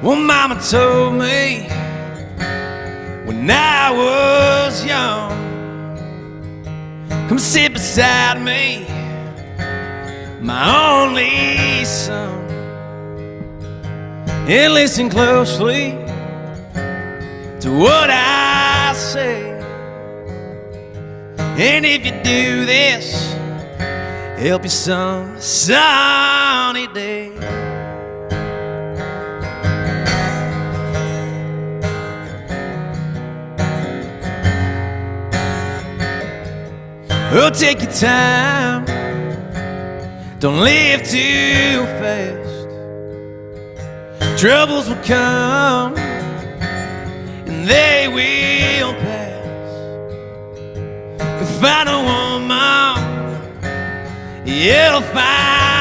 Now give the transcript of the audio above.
Well, Mama told me when I was young, come sit beside me, my only son, and listen closely to what I say. And if you do this, help you some sunny day. Oh, take your time, don't live too fast. Troubles will come and they will pass. If find a woman, you'll find